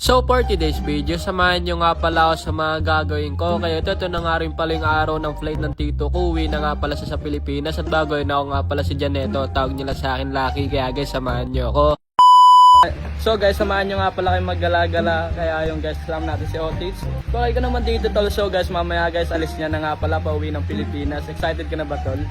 So for today's video, samahan nyo nga pala ako sa mga gagawin ko. Kaya ito na nga rin pala yung araw ng flight ng tito ko. Uwi na nga pala sa Pilipinas at bago yun ako nga pala si Janeto. Tawag nila sa akin Lucky, kaya guys samahan nyo ako. So guys, samahan nyo nga pala kayo maggala-gala. Kaya yung guys, kasama natin si Otis. Bakay ka naman dito tol. So guys, mamaya guys, alis niya na nga pala pauwi ng Pilipinas. Excited ka na ba tol?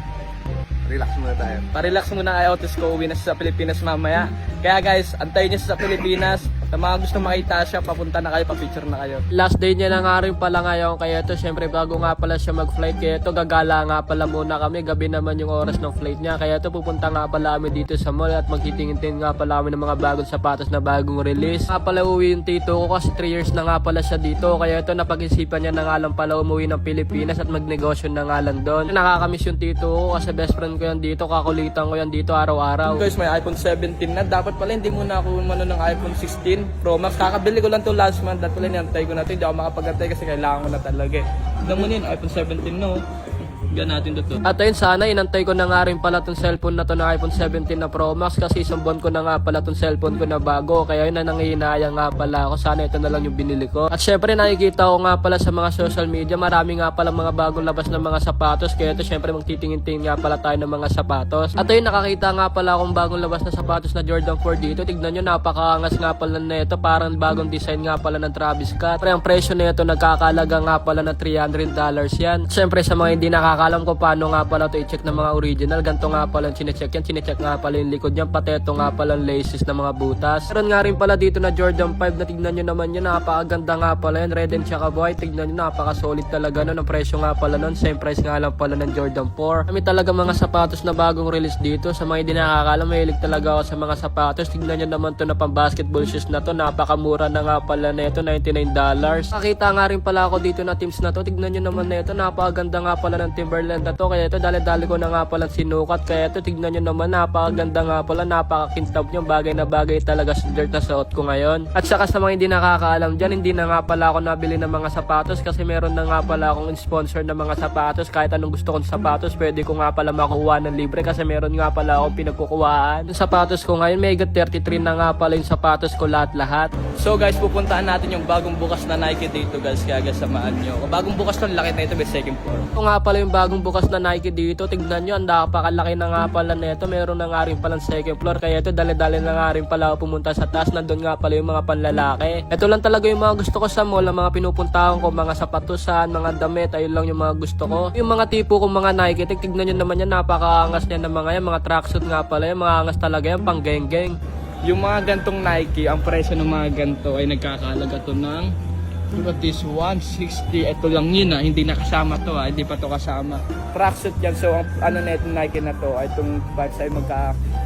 Relax muna tayo. Pa-relax muna kay Otis ko, uwi na siya sa Pilipinas mamaya. Kaya guys, antayin niyo siya sa Pilipinas. Sa mga gusto makita siya, papunta na kayo, pa-picture na kayo. Last day niya na nga rin pala ngayon. Kaya ito, syempre bago nga pala siya mag-flight. Kaya ito, gagala nga pala muna kami. Gabi naman yung oras ng flight niya. Kaya ito, pupunta nga pala kami dito sa mall. At magtitingin-tingin nga pala kami ng mga bagong sapatos na bagong release. Nga pala uwi yung tito ko kasi 3 years na nga pala siya dito. Kaya ito, napag-isipan niya na nga lang pala umuwi ng Pilipinas at magnegosyo na nga lang doon. Nakakamiss yung tito ko kasi best friend ko yan dito. Kakulitan ko yan dito araw-araw. Guys, may iPhone 17 na. Dapat pala hindi muna ako umano ng iPhone 16 Pro Max. Kakabili ko lang to last month. Dapat pala niyantay ko na to. Hindi ako makapag-antay kasi kailangan ko na talaga. Tignan mo yun, iPhone 17 no. Gan natin to. At ayun, sana inantay ko na nga rin pala tong cellphone na to na iPhone 17 na Pro Max kasi isang buwan ko na nga pala tong cellphone ko na bago. Kaya yun na nangihinayang nga pala ako. Sana ito na lang yung binili ko. At syempre nakikita ko nga pala sa mga social media, marami nga pala mga bagong labas ng mga sapatos. Kaya ito syempre magtitingin-tingin nga pala tayo ng mga sapatos. At ayun, nakakita nga pala akong bagong labas na sapatos na Jordan 4 dito. Tignan nyo, napakaangas nga pala na ito. Parang bagong design nga pala ng Travis Scott. Pero ang presyo na ito nagkakalaga nga pala na $300 yan. Syempre sa mga hindi nakakalam ko paano nga pala ito i-check ng mga original. Ganito nga pala chinecheck yan. Chinecheck nga pala yung likod yan. Pati ito nga pala yung laces ng mga butas. Meron nga rin pala dito na Jordan 5 na tignan nyo naman yun. Napakaganda nga pala yan. Red and tsaka white. Tignan nyo, napaka-solid talaga nun. Ang presyo nga pala nun. Same price nga lang pala ng Jordan 4. Kami talaga mga sapatos na bagong release dito. Sa mga hindi nakakaalam, mahilig talaga ako sa mga sapatos. Tignan nyo naman to na pang basketball shoes na to. Napakamura na nga pala na ito. $99. Nakita nga rin pala ako dito na teams na to. Tignan nyo naman na ito. Napakaganda nga pala ng Timberland na to. Kaya ito dali-dali ko na nga pala sinukat. Kaya ito tignan nyo naman, napakaganda nga pala. Napakakintab nyo. Bagay na bagay talaga sa dirt na suot ko ngayon. At saka sa mga hindi nakakaalam dyan, hindi na nga pala ako nabili ng mga sapatos kasi meron na nga pala akong sponsor ng mga sapatos. Kahit anong gusto kong sapatos, pwede ko nga pala makuha ng libre kasi meron nga pala akong pinagkukuhaan. Yung sapatos ko ngayon, mega 33 na nga pala yung sapatos ko lahat-lahat. So guys, pupuntaan natin yung bagong bukas na Nike dito guys. Kaya guys, samaan nyo. Bagong bukas to, laki na ito, may second floor. Ito nga pala yung bagong bukas na Nike dito. Tignan nyo, ang napakalaki na nga pala nito. Meron na nga rin palang second floor. Kaya ito, dali-dali na nga rin pala ako pumunta sa taas. Nandun nga pala yung mga panlalaki. Ito lang talaga yung mga gusto ko sa mall. Ang mga pinupuntahan ko, mga sapatusan, mga damit. Ayun lang yung mga gusto ko. Yung mga tipo kong mga Nike, tignan nyo naman yan. Napakaangas niya ng mga yan. Mga tracksuit nga pala yan. Mga angas talaga yan, pang geng-geng. Yung mga gantong Nike, ang presyo ng mga ganto ay nagkakalaga to ng, look at this, 160. Ito lang yun hindi nakasama to hindi pa to kasama. Tracksuit yan, so ang ano na itong Nike na to ay itong vibes ay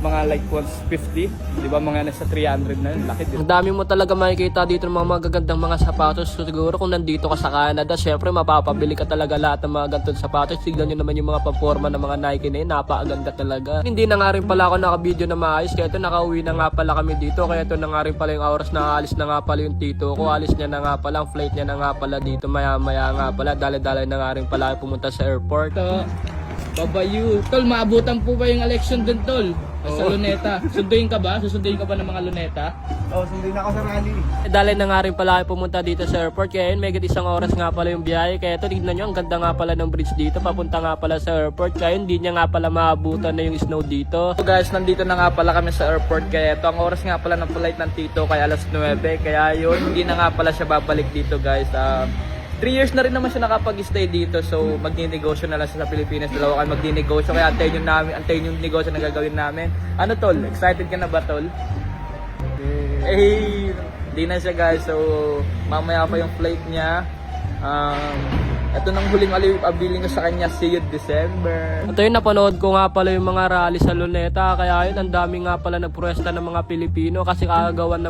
mga like 150, di ba, mga nasa 300 na yun, laki din. Ang dami mo talaga makikita dito ng mga magagandang mga sapatos. So siguro kung nandito ka sa Canada, syempre mapapabili ka talaga lahat ng mga gantong sapatos. Tignan nyo naman yung mga paforma ng mga Nike na yun, napakaganda talaga. Hindi na nga rin pala ako naka-video na maayos, kaya ito nakauwi na nga pala kami dito. Kaya ito na nga rin pala yung oras na alis na nga pala yung tito ko. Alis niya na nga pala, ang flight niya na nga pala dito, maya-maya nga pala. Dali-dali na nga rin pala pumunta sa airport. Babayu. Tol, maabutan po ba yung election dun, tol? Sa Luneta. Sunduin ka ba? Susunduin ka ba ng mga Luneta? Oo, sunduin ako sa rally. Dali na nga rin pala pumunta dito sa airport. Kaya yun, may isang oras nga pala yung biyahe. Kaya ito, tignan nyo, ang ganda nga pala ng bridge dito. Papunta nga pala sa airport. Kaya hindi niya nga pala maabutan na yung snow dito. So guys, nandito na nga pala kami sa airport. Kaya ito, ang oras nga pala ng flight ng tito kaya alas 9. Kaya yun, hindi na nga pala siya babalik dito guys. 3 years na rin naman siya nakapag-stay dito, so magninegosyo na lang siya sa Pilipinas. Dalawa kami magninegosyo, kaya antayin yung negosyo na gagawin namin. Ano tol? Excited ka na ba tol? Eh, di na siya guys, so mamaya pa yung flight niya. Ito nang huling abiling ko sa kanya, see you December. Ito yung napanood ko nga pala yung mga rally sa Luneta. Kaya yun, ang dami nga pala nagprotesta ng mga Pilipino kasi kagagawan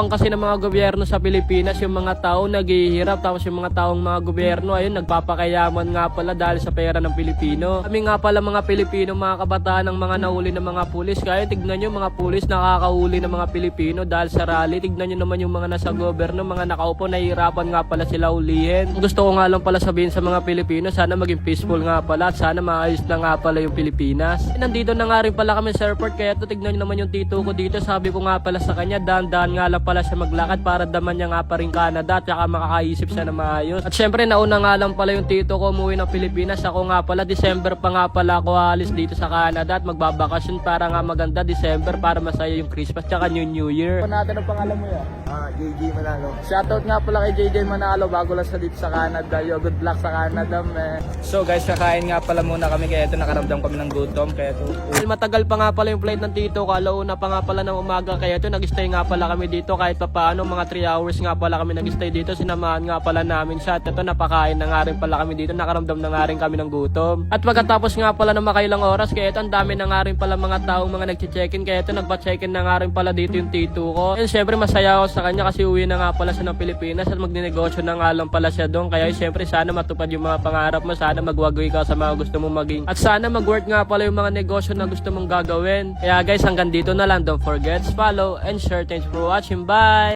kasi ng mga gobyerno sa Pilipinas. Yung mga tao naghihirap, tapos yung mga taong mga gobyerno ayun nagpapakayaman nga pala dahil sa pera ng Pilipino. Kami nga pala mga Pilipino, mga kabataan ng mga nahuli ng mga pulis. Kaya tignan nyo, mga pulis nakakahuli ng mga Pilipino dahil sa rally. Tignan nyo naman yung mga nasa gobyerno, mga nakaupo, nahihirapan nga pala sila uli. sabihin. Gusto ko nga lang pala sabihin sa mga Pilipino, sana maging peaceful nga pala at sana maayos na nga pala yung Pilipinas. Nandito na nga rin pala kami sa airport, kaya tignan nyo naman yung tito ko dito. Sabi ko nga pala sa kanya, dahan-dahan nga lang pala siya maglakad para daman niya nga pa rin Canada at saka makakaisip siya na maayos. At syempre nauna nga lang pala yung tito ko umuwi ng Pilipinas. Ako nga pala, December pa nga pala ako alis dito sa Canada at magbabakasyon para nga maganda December para masaya yung Christmas tsaka New Year. Ano natin ang pangalan mo yan? JJ Manalo. Shoutout nga pala kay JJ Manalo, bago lang sa dito sa Canada. Yo, good luck sa Canada, man. So guys, kakain nga pala muna kami, kaya ito nakaramdam kami ng gutom. Kaya ito, matagal pa nga pala yung flight ng tito ko, alauna pa nga pala ng umaga. Kaya ito, nag-stay nga pala kami dito kahit pa paano, mga 3 hours nga pala kami nag-stay dito. Sinamahan nga pala namin siya. At ito, napakain na nga rin pala kami dito, nakaramdam na nga rin kami ng gutom. At pagkatapos nga pala ng makailang oras, kaya ito, ang dami na nga rin pala mga taong mga nag-check-in. Kaya ito, nagpa-check-in na nga rin pala dito yung tito ko. And syempre, masaya ako sa kanya kasi uwi na nga pala siya ng Pilipinas at magninegosyo na nga lang pala siya doon. Kaya syempre, sana matupad yung mga pangarap mo, sana magwagawin ka sa mga gusto mong maging. At sana mag-work nga pala yung mga negosyo na gusto mong gagawin. Kaya guys, hanggang dito na lang. Don't forget to follow and share. Thanks for watching. Bye!